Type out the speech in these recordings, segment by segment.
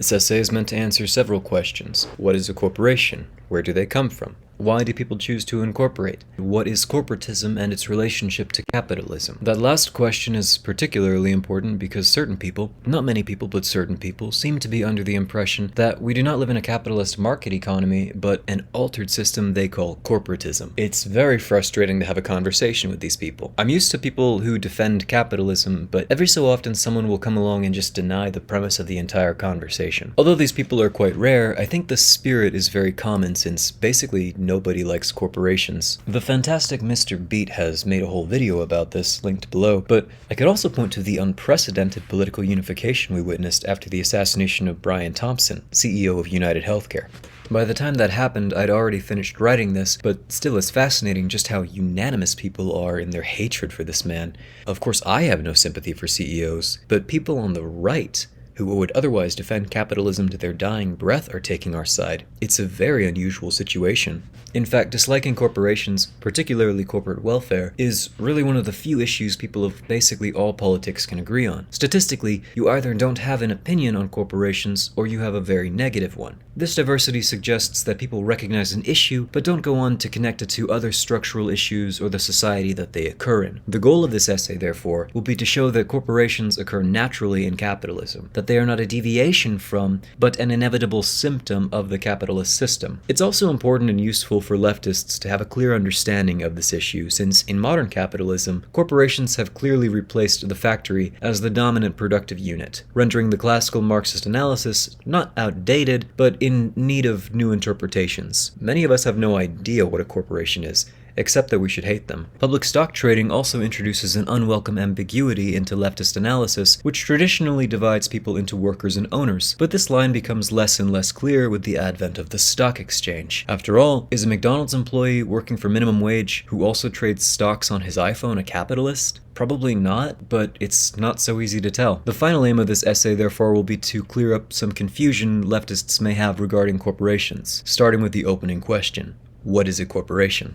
This essay is meant to answer several questions. What is a corporation? Where do they come from? Why do people choose to incorporate? What is corporatism and its relationship to capitalism? That last question is particularly important because certain people, not many people, but certain people, seem to be under the impression that we do not live in a capitalist market economy, but an altered system they call corporatism. It's very frustrating to have a conversation with these people. I'm used to people who defend capitalism, but every so often someone will come along and just deny the premise of the entire conversation. Although these people are quite rare, I think the spirit is very common since basically nobody likes corporations. The fantastic Mr. Beat has made a whole video about this, linked below, but I could also point to the unprecedented political unification we witnessed after the assassination of Brian Thompson, CEO of United Healthcare. By the time that happened, I'd already finished writing this, but still it's fascinating just how unanimous people are in their hatred for this man. Of course, I have no sympathy for CEOs, but people on the right who would otherwise defend capitalism to their dying breath are taking our side. It's a very unusual situation. In fact, disliking corporations, particularly corporate welfare, is really one of the few issues people of basically all politics can agree on. Statistically, you either don't have an opinion on corporations or you have a very negative one. This diversity suggests that people recognize an issue but don't go on to connect it to other structural issues or the society that they occur in. The goal of this essay, therefore, will be to show that corporations occur naturally in capitalism, that they are not a deviation from, but an inevitable symptom of the capitalist system. It's also important and useful for leftists to have a clear understanding of this issue, since in modern capitalism, corporations have clearly replaced the factory as the dominant productive unit, rendering the classical Marxist analysis not outdated, but in need of new interpretations. Many of us have no idea what a corporation is, except that we should hate them. Public stock trading also introduces an unwelcome ambiguity into leftist analysis, which traditionally divides people into workers and owners, but this line becomes less and less clear with the advent of the stock exchange. After all, is a McDonald's employee working for minimum wage who also trades stocks on his iPhone a capitalist? Probably not, but it's not so easy to tell. The final aim of this essay, therefore, will be to clear up some confusion leftists may have regarding corporations, starting with the opening question. What is a corporation?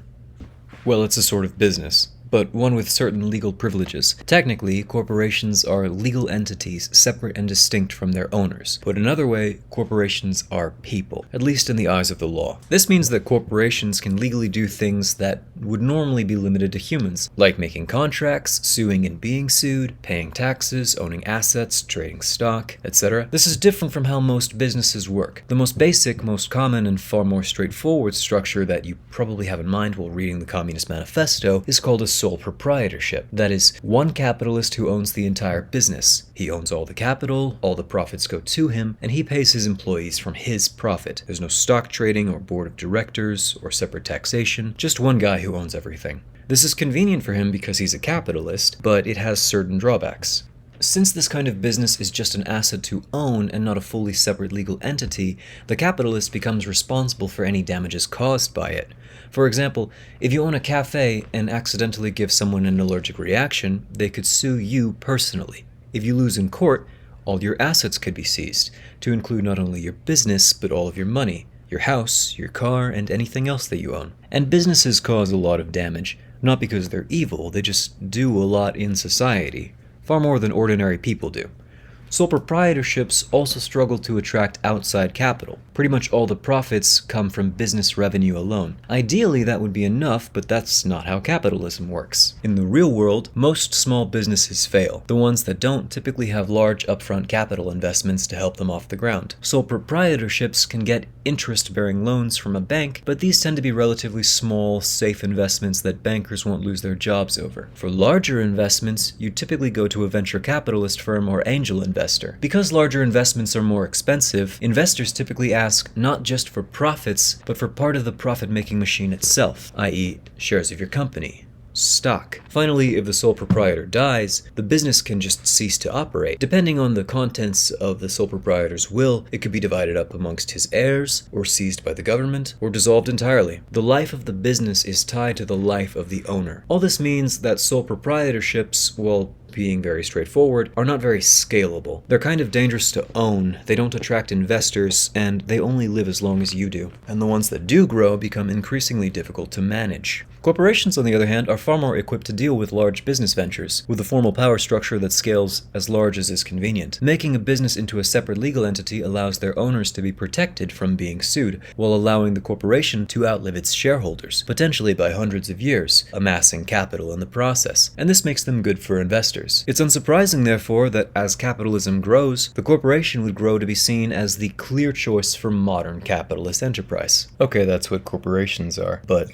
Well, it's a sort of business, but one with certain legal privileges. Technically, corporations are legal entities separate and distinct from their owners. Put another way, corporations are people, at least in the eyes of the law. This means that corporations can legally do things that would normally be limited to humans, like making contracts, suing and being sued, paying taxes, owning assets, trading stock, etc. This is different from how most businesses work. The most basic, most common, and far more straightforward structure that you probably have in mind while reading the Communist Manifesto is called a sole proprietorship. That is, one capitalist who owns the entire business. He owns all the capital, all the profits go to him, and he pays his employees from his profit. There's no stock trading or board of directors or separate taxation, just one guy who owns everything. This is convenient for him because he's a capitalist, but it has certain drawbacks. Since this kind of business is just an asset to own and not a fully separate legal entity, the capitalist becomes responsible for any damages caused by it. For example, if you own a cafe and accidentally give someone an allergic reaction, they could sue you personally. If you lose in court, all your assets could be seized, to include not only your business, but all of your money, your house, your car, and anything else that you own. And businesses cause a lot of damage, not because they're evil, they just do a lot in society, far more than ordinary people do. Sole proprietorships also struggle to attract outside capital. Pretty much all the profits come from business revenue alone. Ideally, that would be enough, but that's not how capitalism works. In the real world, most small businesses fail. The ones that don't typically have large upfront capital investments to help them off the ground. Sole proprietorships can get interest-bearing loans from a bank, but these tend to be relatively small, safe investments that bankers won't lose their jobs over. For larger investments, you typically go to a venture capitalist firm or angel investor. Because larger investments are more expensive, investors typically ask not just for profits, but for part of the profit-making machine itself, i.e., shares of your company. Stock. Finally, if the sole proprietor dies, the business can just cease to operate. Depending on the contents of the sole proprietor's will, it could be divided up amongst his heirs, or seized by the government, or dissolved entirely. The life of the business is tied to the life of the owner. All this means that sole proprietorships, well, being very straightforward, are not very scalable. They're kind of dangerous to own, they don't attract investors, and they only live as long as you do. And the ones that do grow become increasingly difficult to manage. Corporations, on the other hand, are far more equipped to deal with large business ventures, with a formal power structure that scales as large as is convenient. Making a business into a separate legal entity allows their owners to be protected from being sued, while allowing the corporation to outlive its shareholders, potentially by hundreds of years, amassing capital in the process, and this makes them good for investors. It's unsurprising, therefore, that as capitalism grows, the corporation would grow to be seen as the clear choice for modern capitalist enterprise. Okay, that's what corporations are, but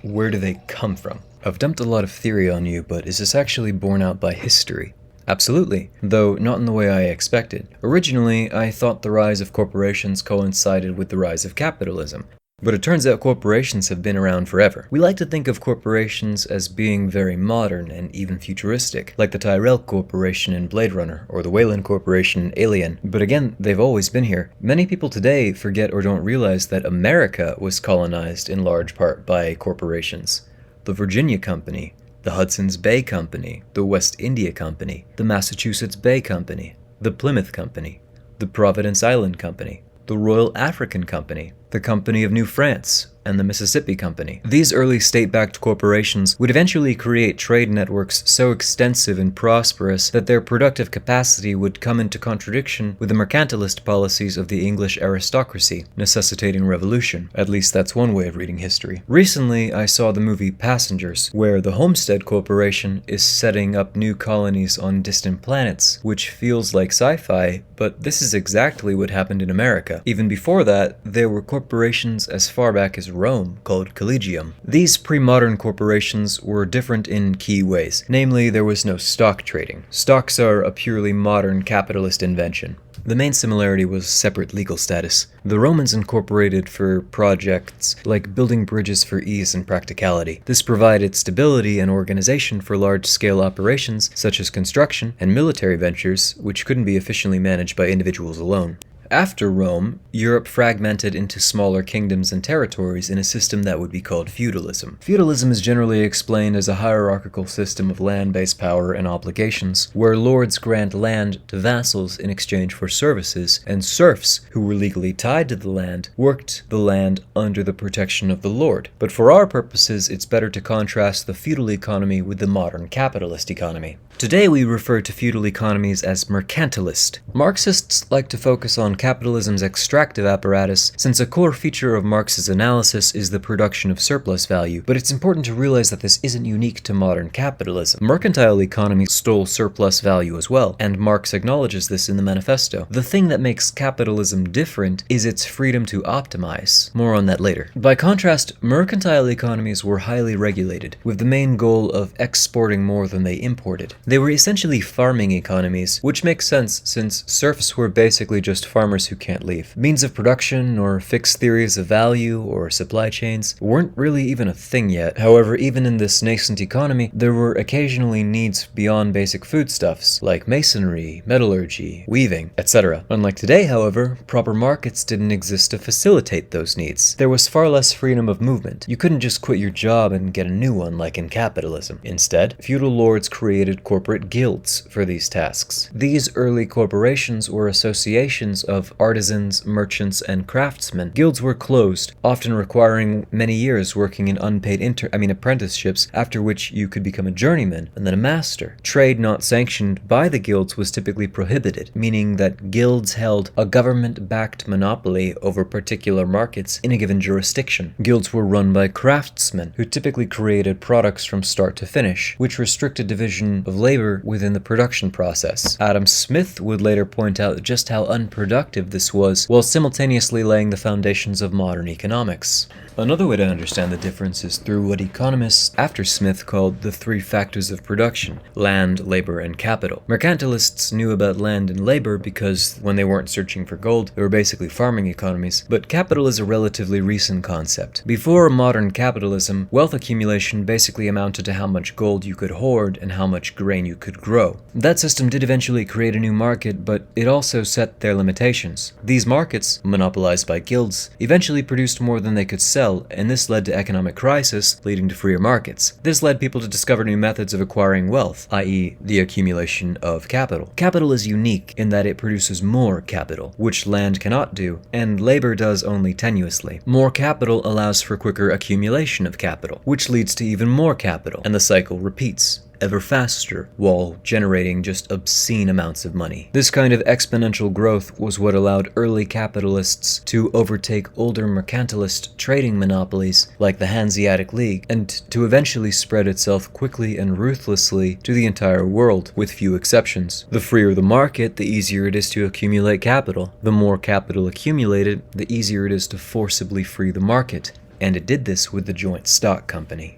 where do they come from? I've dumped a lot of theory on you, but is this actually borne out by history? Absolutely, though not in the way I expected. Originally, I thought the rise of corporations coincided with the rise of capitalism. But it turns out corporations have been around forever. We like to think of corporations as being very modern and even futuristic, like the Tyrell Corporation in Blade Runner, or the Wayland Corporation in Alien. But again, they've always been here. Many people today forget or don't realize that America was colonized in large part by corporations. The Virginia Company, the Hudson's Bay Company, the West India Company, the Massachusetts Bay Company, the Plymouth Company, the Providence Island Company, the Royal African Company, the Company of New France, and the Mississippi Company. These early state-backed corporations would eventually create trade networks so extensive and prosperous that their productive capacity would come into contradiction with the mercantilist policies of the English aristocracy, necessitating revolution. At least that's one way of reading history. Recently, I saw the movie Passengers, where the Homestead Corporation is setting up new colonies on distant planets, which feels like sci-fi, but this is exactly what happened in America. Even before that, there were corporations as far back as Rome called Collegium. These pre-modern corporations were different in key ways. Namely, there was no stock trading. Stocks are a purely modern capitalist invention. The main similarity was separate legal status. The Romans incorporated for projects like building bridges for ease and practicality. This provided stability and organization for large-scale operations such as construction and military ventures, which couldn't be efficiently managed by individuals alone. After Rome, Europe fragmented into smaller kingdoms and territories in a system that would be called feudalism. Feudalism is generally explained as a hierarchical system of land-based power and obligations, where lords grant land to vassals in exchange for services, and serfs, who were legally tied to the land, worked the land under the protection of the lord. But for our purposes, it's better to contrast the feudal economy with the modern capitalist economy. Today we refer to feudal economies as mercantilist. Marxists like to focus on capitalism's extractive apparatus, since a core feature of Marx's analysis is the production of surplus value, but it's important to realize that this isn't unique to modern capitalism. Mercantile economies stole surplus value as well, and Marx acknowledges this in the manifesto. The thing that makes capitalism different is its freedom to optimize. More on that later. By contrast, mercantile economies were highly regulated, with the main goal of exporting more than they imported. They were essentially farming economies, which makes sense since serfs were basically just farmers who can't leave. Means of production, or fixed theories of value, or supply chains weren't really even a thing yet. However, even in this nascent economy, there were occasionally needs beyond basic foodstuffs, like masonry, metallurgy, weaving, etc. Unlike today, however, proper markets didn't exist to facilitate those needs. There was far less freedom of movement. You couldn't just quit your job and get a new one like in capitalism. Instead, feudal lords created corporate guilds for these tasks. These early corporations were associations of artisans, merchants, and craftsmen. Guilds were closed, often requiring many years working in unpaid apprenticeships, after which you could become a journeyman and then a master. Trade not sanctioned by the guilds was typically prohibited, meaning that guilds held a government-backed monopoly over particular markets in a given jurisdiction. Guilds were run by craftsmen, who typically created products from start to finish, which restricted division of labor within the production process. Adam Smith would later point out just how unproductive this was, while simultaneously laying the foundations of modern economics. Another way to understand the difference is through what economists after Smith called the three factors of production: land, labor, and capital. Mercantilists knew about land and labor because when they weren't searching for gold, they were basically farming economies, but capital is a relatively recent concept. Before modern capitalism, wealth accumulation basically amounted to how much gold you could hoard and how much grain grain you could grow. That system did eventually create a new market, but it also set their limitations. These markets, monopolized by guilds, eventually produced more than they could sell, and this led to economic crisis, leading to freer markets. This led people to discover new methods of acquiring wealth, i.e. the accumulation of capital. Capital is unique in that it produces more capital, which land cannot do, and labor does only tenuously. More capital allows for quicker accumulation of capital, which leads to even more capital, and the cycle repeats ever faster, while generating just obscene amounts of money. This kind of exponential growth was what allowed early capitalists to overtake older mercantilist trading monopolies like the Hanseatic League, and to eventually spread itself quickly and ruthlessly to the entire world, with few exceptions. The freer the market, the easier it is to accumulate capital. The more capital accumulated, the easier it is to forcibly free the market, and it did this with the joint stock company.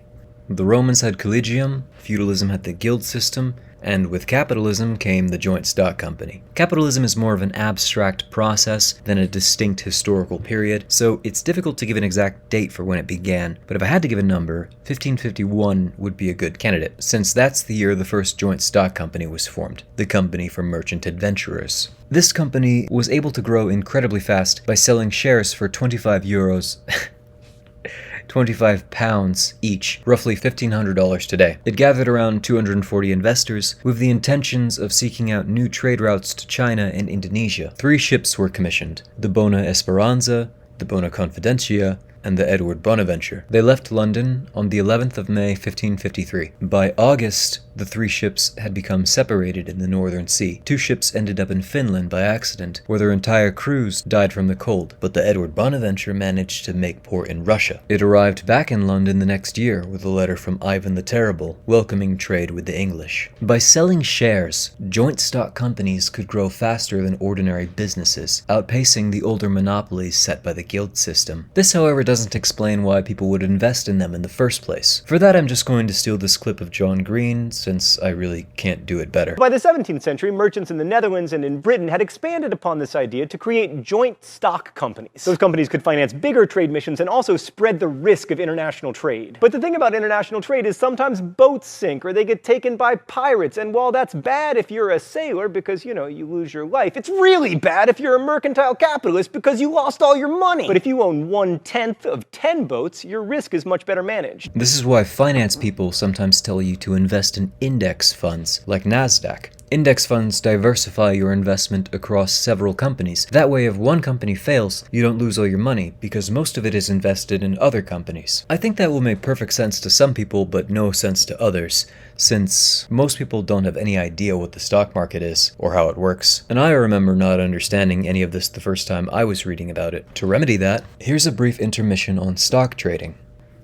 The Romans had collegium, feudalism had the guild system, and with capitalism came the joint stock company. Capitalism is more of an abstract process than a distinct historical period, so it's difficult to give an exact date for when it began, but if I had to give a number, 1551 would be a good candidate, since that's the year the first joint stock company was formed, the Company for Merchant Adventurers. This company was able to grow incredibly fast by selling shares for 25 euros 25 pounds each, roughly $1,500 today. It gathered around 240 investors with the intentions of seeking out new trade routes to China and Indonesia. 3 ships were commissioned: the Bona Esperanza, the Bona Confidencia, and the Edward Bonaventure. They left London on the 11th of May 1553. By August, the 3 ships had become separated in the Northern Sea. 2 ships ended up in Finland by accident, where their entire crews died from the cold, but the Edward Bonaventure managed to make port in Russia. It arrived back in London the next year with a letter from Ivan the Terrible, welcoming trade with the English. By selling shares, joint stock companies could grow faster than ordinary businesses, outpacing the older monopolies set by the guild system. This, however, doesn't explain why people would invest in them in the first place. For that, I'm just going to steal this clip of John Green, since I really can't do it better. By the 17th century, merchants in the Netherlands and in Britain had expanded upon this idea to create joint stock companies. Those companies could finance bigger trade missions and also spread the risk of international trade. But the thing about international trade is sometimes boats sink or they get taken by pirates, and while that's bad if you're a sailor because, you lose your life, it's really bad if you're a mercantile capitalist because you lost all your money. But if you own 1/10 of 10 boats, your risk is much better managed. This is why finance people sometimes tell you to invest in index funds, like NASDAQ. Index funds diversify your investment across several companies. That way, if one company fails, you don't lose all your money, because most of it is invested in other companies. I think that will make perfect sense to some people, but no sense to others, since most people don't have any idea what the stock market is, or how it works. And I remember not understanding any of this the first time I was reading about it. To remedy that, here's a brief intermission on stock trading.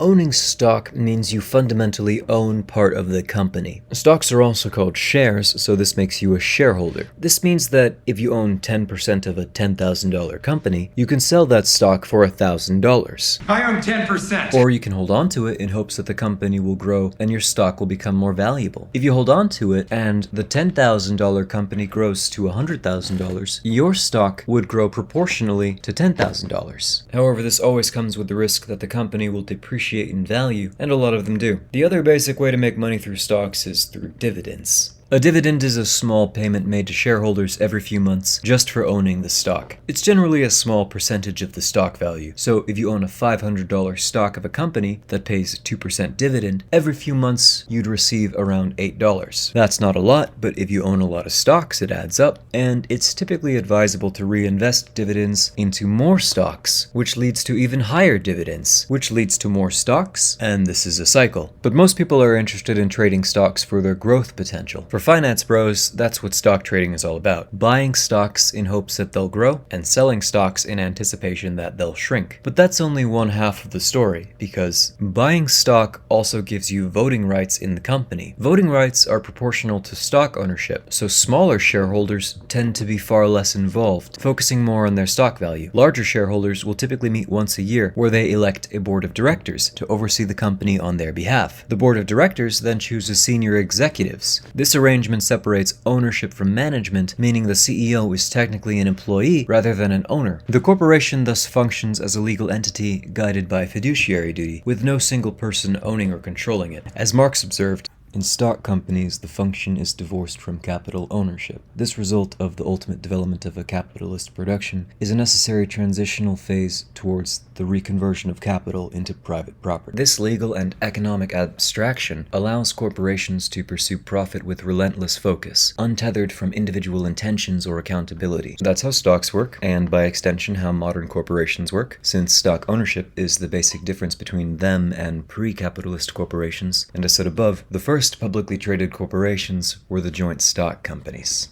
Owning stock means you fundamentally own part of the company. Stocks are also called shares, so this makes you a shareholder. This means that if you own 10% of a $10,000 company, you can sell that stock for $1,000. I own 10%. Or you can hold on to it in hopes that the company will grow and your stock will become more valuable. If you hold on to it and the $10,000 company grows to $100,000, your stock would grow proportionally to $10,000. However, this always comes with the risk that the company will depreciate in value, and a lot of them do. The other basic way to make money through stocks is through dividends. A dividend is a small payment made to shareholders every few months just for owning the stock. It's generally a small percentage of the stock value, so if you own a $500 stock of a company that pays 2% dividend, every few months you'd receive around $8. That's not a lot, but if you own a lot of stocks, it adds up, and it's typically advisable to reinvest dividends into more stocks, which leads to even higher dividends, which leads to more stocks, and this is a cycle. But most people are interested in trading stocks for their growth potential. For finance bros, that's what stock trading is all about. Buying stocks in hopes that they'll grow, and selling stocks in anticipation that they'll shrink. But that's only one half of the story, because buying stock also gives you voting rights in the company. Voting rights are proportional to stock ownership, so smaller shareholders tend to be far less involved, focusing more on their stock value. Larger shareholders will typically meet once a year, where they elect a board of directors to oversee the company on their behalf. The board of directors then chooses senior executives. This arrangement separates ownership from management, meaning the CEO is technically an employee rather than an owner. The corporation thus functions as a legal entity guided by fiduciary duty, with no single person owning or controlling it. As Marx observed, In stock companies, the function is divorced from capital ownership. This result of the ultimate development of a capitalist production is a necessary transitional phase towards the reconversion of capital into private property. This legal and economic abstraction allows corporations to pursue profit with relentless focus, untethered from individual intentions or accountability. That's how stocks work, and by extension how modern corporations work, since stock ownership is the basic difference between them and pre-capitalist corporations. And as said above, the first publicly traded corporations were the joint stock companies.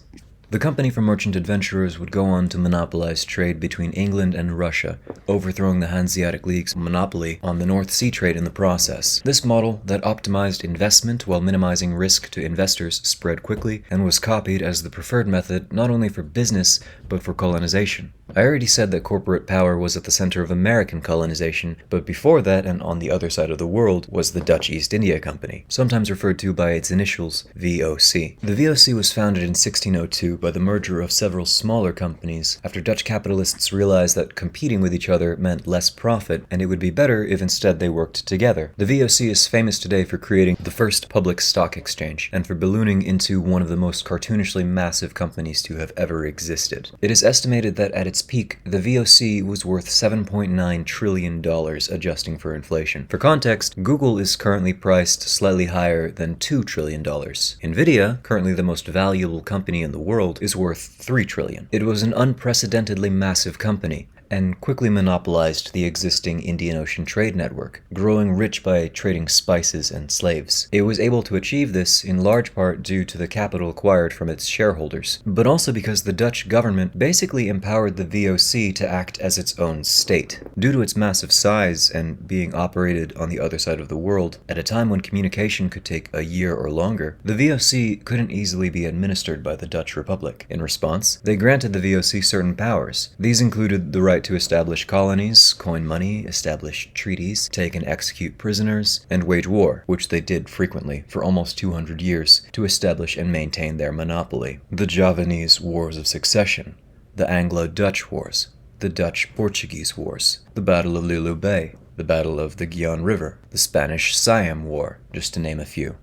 The company for merchant adventurers would go on to monopolize trade between England and Russia, overthrowing the Hanseatic League's monopoly on the North Sea trade in the process. This model that optimized investment while minimizing risk to investors spread quickly and was copied as the preferred method not only for business but for colonization. I already said that corporate power was at the center of American colonization, but before that and on the other side of the world was the Dutch East India Company, sometimes referred to by its initials VOC. The VOC was founded in 1602 by the merger of several smaller companies after Dutch capitalists realized that competing with each other meant less profit and it would be better if instead they worked together. The VOC is famous today for creating the first public stock exchange and for ballooning into one of the most cartoonishly massive companies to have ever existed. It is estimated that at its peak, the VOC was worth $7.9 trillion adjusting for inflation. For context, Google is currently priced slightly higher than $2 trillion. Nvidia, currently the most valuable company in the world, is worth $3 trillion. It was an unprecedentedly massive company, and quickly monopolized the existing Indian Ocean trade network, growing rich by trading spices and slaves. It was able to achieve this in large part due to the capital acquired from its shareholders, but also because the Dutch government basically empowered the VOC to act as its own state. Due to its massive size and being operated on the other side of the world, at a time when communication could take a year or longer, the VOC couldn't easily be administered by the Dutch Republic. In response, they granted the VOC certain powers. These included the right to establish colonies, coin money, establish treaties, take and execute prisoners, and wage war, which they did frequently for almost 200 years to establish and maintain their monopoly. The Javanese Wars of Succession, the Anglo-Dutch Wars, the Dutch-Portuguese Wars, the Battle of Lulu Bay, the Battle of the Guyane River, the Spanish Siam War, just to name a few.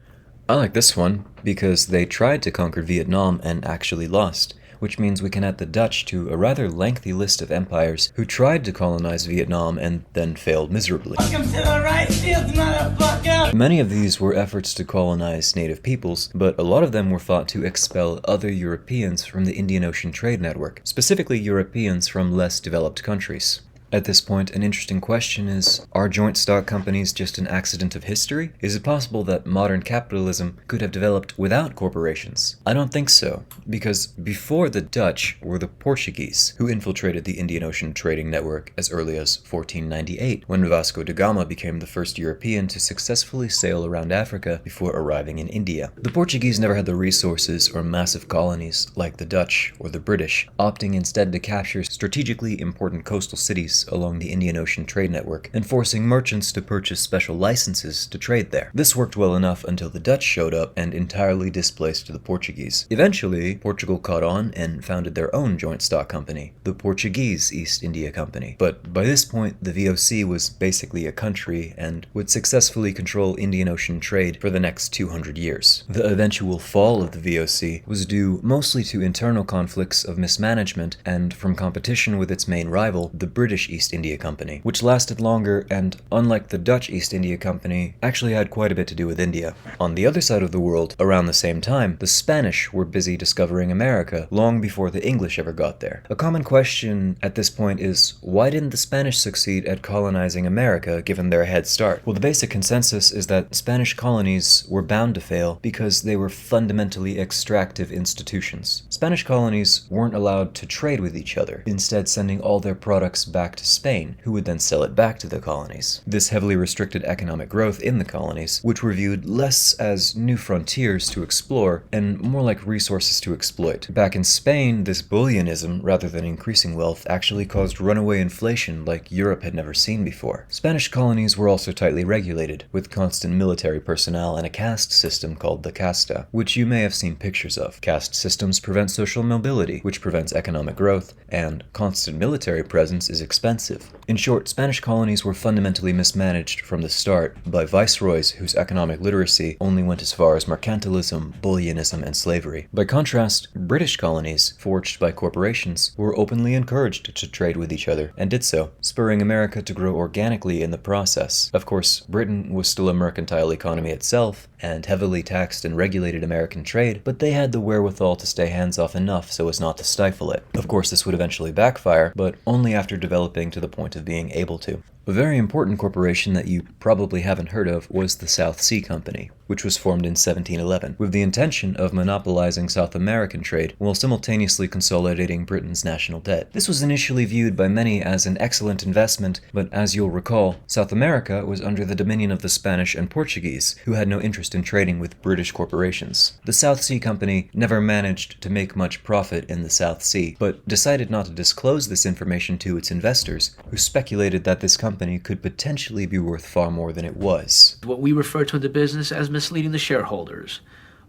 I like this one because they tried to conquer Vietnam and actually lost, which means we can add the Dutch to a rather lengthy list of empires who tried to colonize Vietnam and then failed miserably. Welcome to the rice fields, motherfucker! Many of these were efforts to colonize native peoples, but a lot of them were fought to expel other Europeans from the Indian Ocean trade network, specifically Europeans from less developed countries. At this point, an interesting question is, are joint stock companies just an accident of history? Is it possible that modern capitalism could have developed without corporations? I don't think so, because before the Dutch were the Portuguese, who infiltrated the Indian Ocean trading network as early as 1498, when Vasco da Gama became the first European to successfully sail around Africa before arriving in India. The Portuguese never had the resources or massive colonies like the Dutch or the British, opting instead to capture strategically important coastal cities along the Indian Ocean trade network and forcing merchants to purchase special licenses to trade there. This worked well enough until the Dutch showed up and entirely displaced the Portuguese. Eventually, Portugal caught on and founded their own joint stock company, the Portuguese East India Company. But by this point, the VOC was basically a country and would successfully control Indian Ocean trade for the next 200 years. The eventual fall of the VOC was due mostly to internal conflicts of mismanagement and from competition with its main rival, the British East India Company, which lasted longer and, unlike the Dutch East India Company, actually had quite a bit to do with India. On the other side of the world, around the same time, the Spanish were busy discovering America long before the English ever got there. A common question at this point is, why didn't the Spanish succeed at colonizing America given their head start? Well, the basic consensus is that Spanish colonies were bound to fail because they were fundamentally extractive institutions. Spanish colonies weren't allowed to trade with each other, instead sending all their products back to Spain, who would then sell it back to the colonies. This heavily restricted economic growth in the colonies, which were viewed less as new frontiers to explore and more like resources to exploit. Back in Spain, this bullionism, rather than increasing wealth, actually caused runaway inflation like Europe had never seen before. Spanish colonies were also tightly regulated, with constant military personnel and a caste system called the casta, which you may have seen pictures of. Caste systems prevent social mobility, which prevents economic growth, and constant military presence is expected expensive. In short, Spanish colonies were fundamentally mismanaged from the start by viceroys whose economic literacy only went as far as mercantilism, bullionism, and slavery. By contrast, British colonies, forged by corporations, were openly encouraged to trade with each other, and did so, spurring America to grow organically in the process. Of course, Britain was still a mercantile economy itself, and heavily taxed and regulated American trade, but they had the wherewithal to stay hands-off enough so as not to stifle it. Of course, this would eventually backfire, but only after developing to the point of being able to. A very important corporation that you probably haven't heard of was the South Sea Company, which was formed in 1711, with the intention of monopolizing South American trade while simultaneously consolidating Britain's national debt. This was initially viewed by many as an excellent investment, but as you'll recall, South America was under the dominion of the Spanish and Portuguese, who had no interest in trading with British corporations. The South Sea Company never managed to make much profit in the South Sea, but decided not to disclose this information to its investors, who speculated that this company could potentially be worth far more than it was. What we refer to in the business as misleading the shareholders.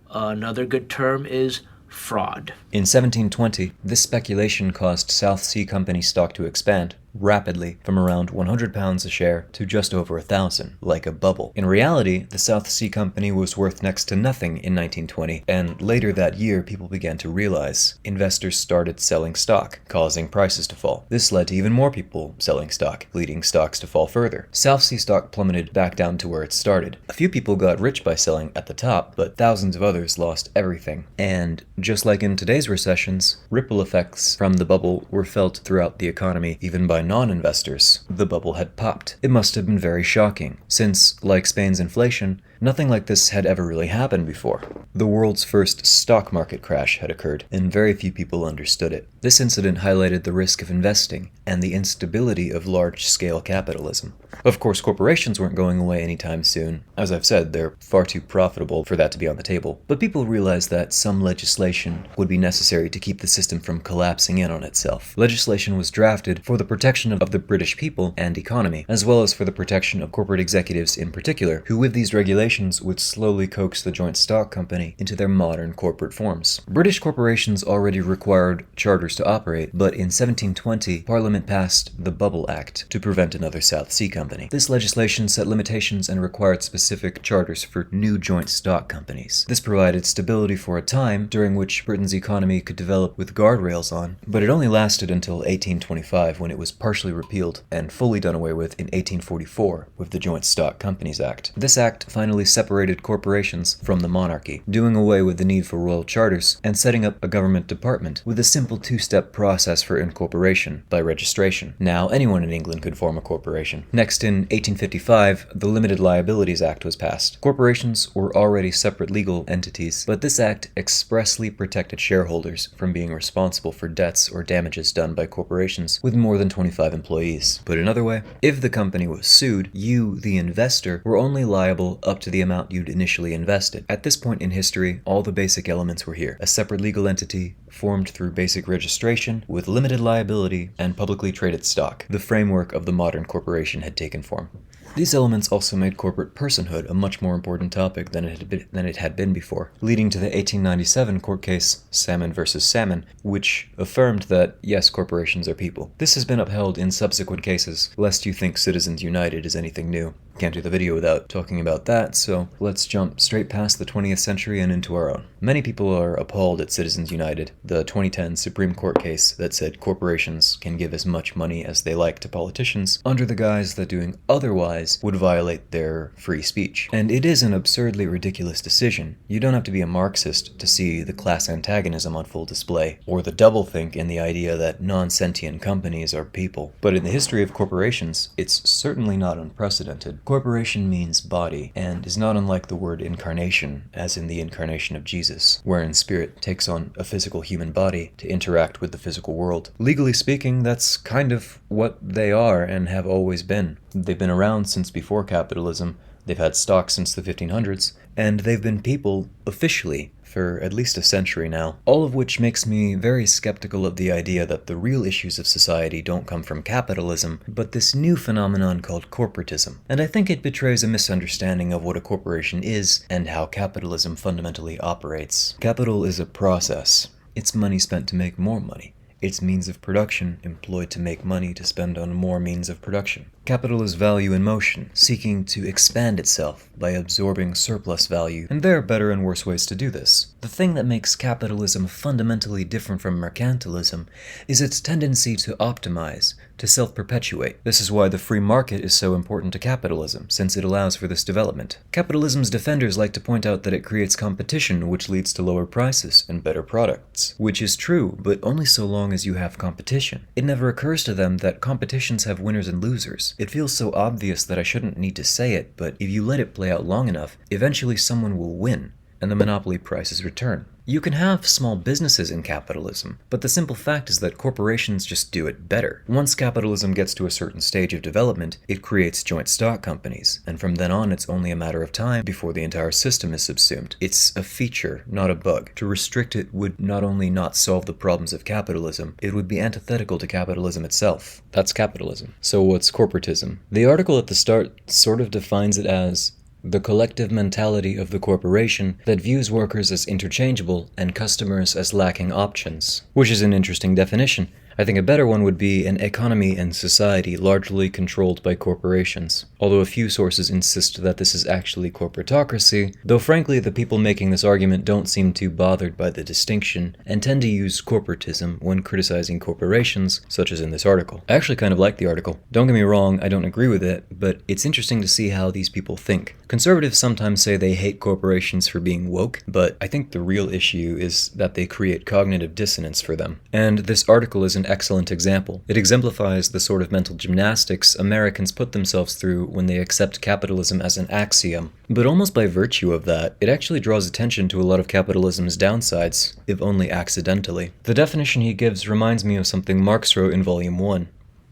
Another good term is fraud. In 1720, this speculation caused South Sea Company stock to expand rapidly from around £100 a share to just over 1,000, like a bubble. In reality, the South Sea Company was worth next to nothing in 1920, and later that year people began to realize investors started selling stock, causing prices to fall. This led to even more people selling stock, leading stocks to fall further. South Sea stock plummeted back down to where it started. A few people got rich by selling at the top, but thousands of others lost everything. And just like in today's recessions, ripple effects from the bubble were felt throughout the economy, even by non-investors. The bubble had popped. It must have been very shocking, since, like Spain's inflation, nothing like this had ever really happened before. The world's first stock market crash had occurred, and very few people understood it. This incident highlighted the risk of investing and the instability of large-scale capitalism. Of course, corporations weren't going away anytime soon. As I've said, they're far too profitable for that to be on the table. But people realized that some legislation would be necessary to keep the system from collapsing in on itself. Legislation was drafted for the protection of the British people and economy, as well as for the protection of corporate executives in particular, who with these regulations would slowly coax the joint stock company into their modern corporate forms. British corporations already required charters to operate, but in 1720, Parliament passed the Bubble Act to prevent another South Sea Company. This legislation set limitations and required specific charters for new joint stock companies. This provided stability for a time during which Britain's economy could develop with guardrails on, but it only lasted until 1825 when it was partially repealed and fully done away with in 1844 with the Joint Stock Companies Act. This act finally separated corporations from the monarchy, doing away with the need for royal charters and setting up a government department with a simple two-step process for incorporation by registration. Now anyone in England could form a corporation. Next, in 1855, the Limited Liabilities Act was passed. Corporations were already separate legal entities, but this act expressly protected shareholders from being responsible for debts or damages done by corporations with more than 25 employees. Put another way, if the company was sued, you, the investor, were only liable up to the amount you'd initially invested. At this point in history, all the basic elements were here. A separate legal entity, formed through basic registration, with limited liability, and publicly traded stock. The framework of the modern corporation had taken form. These elements also made corporate personhood a much more important topic than it had been before, leading to the 1897 court case Salmon versus Salmon, which affirmed that, yes, corporations are people. This has been upheld in subsequent cases, lest you think Citizens United is anything new. Can't do the video without talking about that, so let's jump straight past the 20th century and into our own. Many people are appalled at Citizens United, the 2010 Supreme Court case that said corporations can give as much money as they like to politicians under the guise that doing otherwise would violate their free speech. And it is an absurdly ridiculous decision. You don't have to be a Marxist to see the class antagonism on full display, or the doublethink in the idea that non-sentient companies are people. But in the history of corporations, it's certainly not unprecedented. Corporation means body, and is not unlike the word incarnation, as in the incarnation of Jesus, wherein spirit takes on a physical human body to interact with the physical world. Legally speaking, that's kind of what they are and have always been. They've been around since before capitalism, they've had stock since the 1500s, and they've been people officially for at least a century now, all of which makes me very skeptical of the idea that the real issues of society don't come from capitalism, but this new phenomenon called corporatism. And I think it betrays a misunderstanding of what a corporation is and how capitalism fundamentally operates. Capital is a process. It's money spent to make more money. its means of production employed to make money to spend on more means of production. Capital is value in motion, seeking to expand itself by absorbing surplus value, and there are better and worse ways to do this. The thing that makes capitalism fundamentally different from mercantilism is its tendency to optimize, to self-perpetuate. This is why the free market is so important to capitalism, since it allows for this development. Capitalism's defenders like to point out that it creates competition, which leads to lower prices and better products. Which is true, but only so long as you have competition. It never occurs to them that competitions have winners and losers. It feels so obvious that I shouldn't need to say it, but if you let it play out long enough, eventually someone will win, and the monopoly prices return. You can have small businesses in capitalism, but the simple fact is that corporations just do it better. Once capitalism gets to a certain stage of development, it creates joint stock companies, and from then on it's only a matter of time before the entire system is subsumed. It's a feature, not a bug. To restrict it would not only not solve the problems of capitalism, it would be antithetical to capitalism itself. That's capitalism. So what's corporatism? The article at the start sort of defines it as the collective mentality of the corporation that views workers as interchangeable and customers as lacking options, which is an interesting definition. I think a better one would be an economy and society largely controlled by corporations, although a few sources insist that this is actually corporatocracy, though frankly the people making this argument don't seem too bothered by the distinction and tend to use corporatism when criticizing corporations, such as in this article. I actually kind of like the article. Don't get me wrong, I don't agree with it, but it's interesting to see how these people think. Conservatives sometimes say they hate corporations for being woke, but I think the real issue is that they create cognitive dissonance for them. And this article is an excellent example. It exemplifies the sort of mental gymnastics Americans put themselves through when they accept capitalism as an axiom. But almost by virtue of that, it actually draws attention to a lot of capitalism's downsides, if only accidentally. The definition he gives reminds me of something Marx wrote in Volume 1.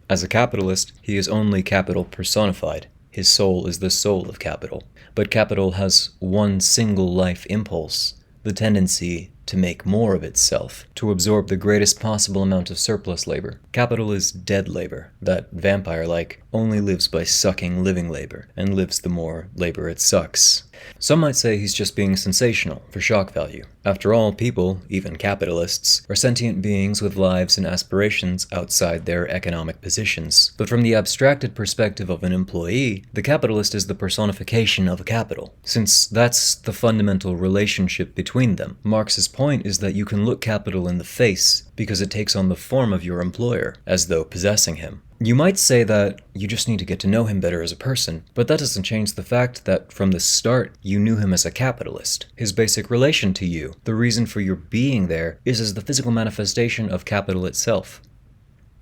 As a capitalist, he is only capital personified. His soul is the soul of capital. But capital has one single life impulse, the tendency to make more of itself, to absorb the greatest possible amount of surplus labor. Capital is dead labor, that vampire-like only lives by sucking living labor, and lives the more labor it sucks. Some might say he's just being sensational, for shock value. After all, people, even capitalists, are sentient beings with lives and aspirations outside their economic positions. But from the abstracted perspective of an employee, the capitalist is the personification of capital, since that's the fundamental relationship between them. Marx's point is that you can look capital in the face because it takes on the form of your employer, as though possessing him. You might say that you just need to get to know him better as a person, but that doesn't change the fact that from the start, you knew him as a capitalist. His basic relation to you, the reason for your being there, is as the physical manifestation of capital itself.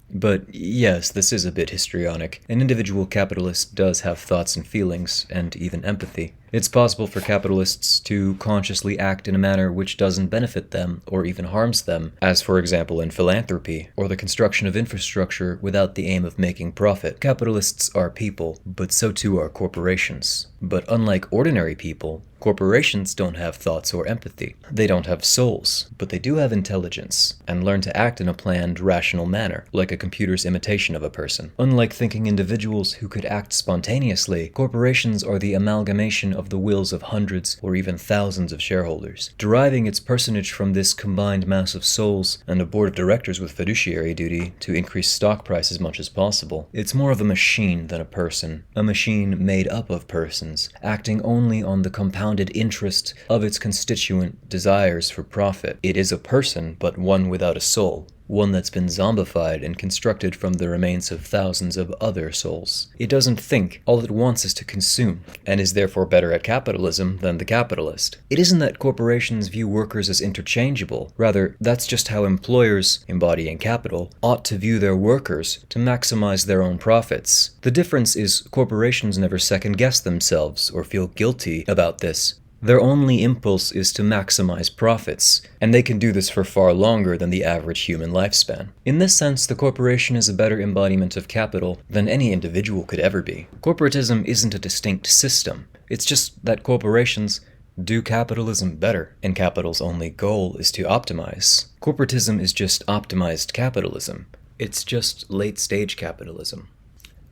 But yes, this is a bit histrionic. An individual capitalist does have thoughts and feelings, and even empathy. It's possible for capitalists to consciously act in a manner which doesn't benefit them or even harms them, as for example in philanthropy, or the construction of infrastructure without the aim of making profit. Capitalists are people, but so too are corporations. But unlike ordinary people, corporations don't have thoughts or empathy. They don't have souls, but they do have intelligence, and learn to act in a planned, rational manner, like a computer's imitation of a person. Unlike thinking individuals who could act spontaneously, corporations are the amalgamation of the wills of hundreds or even thousands of shareholders, deriving its personage from this combined mass of souls and a board of directors with fiduciary duty to increase stock price as much as possible. It's more of a machine than a person, a machine made up of persons, acting only on the compounded interest of its constituent desires for profit. It is a person, but one without a soul. One that's been zombified and constructed from the remains of thousands of other souls. It doesn't think, all it wants is to consume, and is therefore better at capitalism than the capitalist. It isn't that corporations view workers as interchangeable, rather, that's just how employers, embodying capital, ought to view their workers to maximize their own profits. The difference is corporations never second-guess themselves or feel guilty about this. Their only impulse is to maximize profits, and they can do this for far longer than the average human lifespan. In this sense, the corporation is a better embodiment of capital than any individual could ever be. Corporatism isn't a distinct system. It's just that corporations do capitalism better, and capital's only goal is to optimize. Corporatism is just optimized capitalism. It's just late-stage capitalism.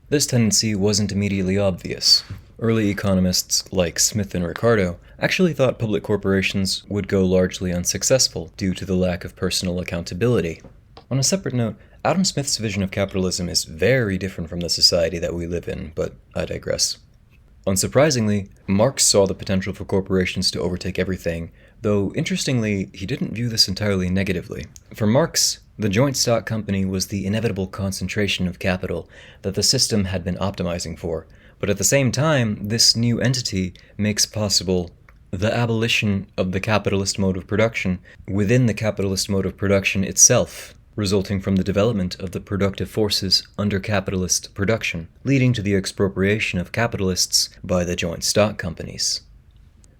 This tendency wasn't immediately obvious. Early economists like Smith and Ricardo actually thought public corporations would go largely unsuccessful due to the lack of personal accountability. On a separate note, Adam Smith's vision of capitalism is very different from the society that we live in, but I digress. Unsurprisingly, Marx saw the potential for corporations to overtake everything, though interestingly, he didn't view this entirely negatively. For Marx, the joint stock company was the inevitable concentration of capital that the system had been optimizing for, but at the same time, this new entity makes possible the abolition of the capitalist mode of production within the capitalist mode of production itself, resulting from the development of the productive forces under capitalist production, leading to the expropriation of capitalists by the joint stock companies.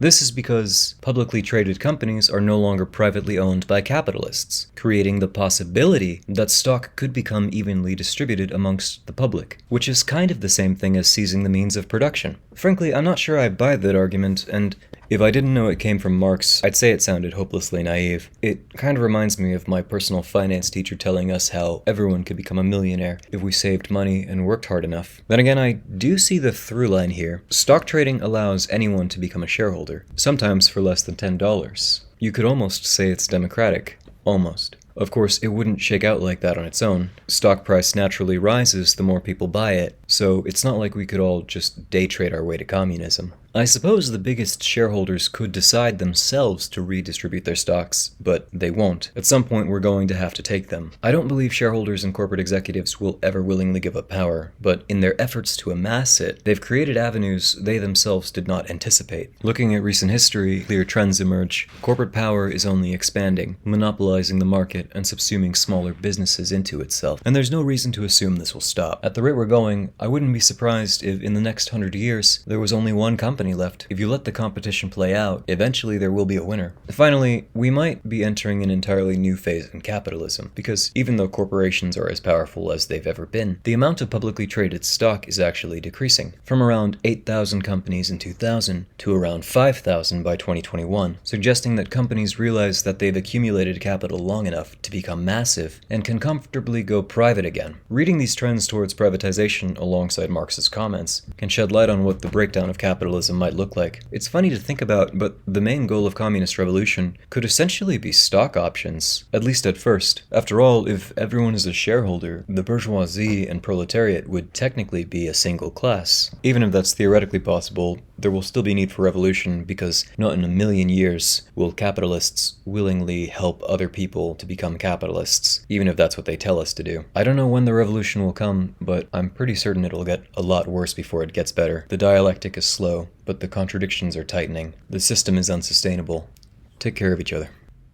This is because publicly traded companies are no longer privately owned by capitalists, creating the possibility that stock could become evenly distributed amongst the public, which is kind of the same thing as seizing the means of production. Frankly, I'm not sure I buy that argument, and if I didn't know it came from Marx, I'd say it sounded hopelessly naive. It kind of reminds me of my personal finance teacher telling us how everyone could become a millionaire if we saved money and worked hard enough. Then again, I do see the through line here. Stock trading allows anyone to become a shareholder, sometimes for less than $10. You could almost say it's democratic. Almost. Of course, it wouldn't shake out like that on its own. Stock price naturally rises the more people buy it, so it's not like we could all just day trade our way to communism. I suppose the biggest shareholders could decide themselves to redistribute their stocks, but they won't. At some point, we're going to have to take them. I don't believe shareholders and corporate executives will ever willingly give up power, but in their efforts to amass it, they've created avenues they themselves did not anticipate. Looking at recent history, clear trends emerge. Corporate power is only expanding, monopolizing the market and subsuming smaller businesses into itself, and there's no reason to assume this will stop. At the rate we're going, I wouldn't be surprised if in the next 100 years, there was only one company left. If you let the competition play out, eventually there will be a winner. Finally, we might be entering an entirely new phase in capitalism, because even though corporations are as powerful as they've ever been, the amount of publicly traded stock is actually decreasing, from around 8,000 companies in 2000 to around 5,000 by 2021, suggesting that companies realize that they've accumulated capital long enough to become massive and can comfortably go private again. Reading these trends towards privatization alongside Marx's comments can shed light on what the breakdown of capitalism might look like. It's funny to think about, but the main goal of communist revolution could essentially be stock options, at least at first. After all, if everyone is a shareholder, the bourgeoisie and proletariat would technically be a single class. Even if that's theoretically possible, there will still be need for revolution because not in a million years will capitalists willingly help other people to become capitalists, even if that's what they tell us to do. I don't know when the revolution will come, but I'm pretty certain it'll get a lot worse before it gets better. The dialectic is slow, but the contradictions are tightening. The system is unsustainable. Take care of each other.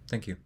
Thank you.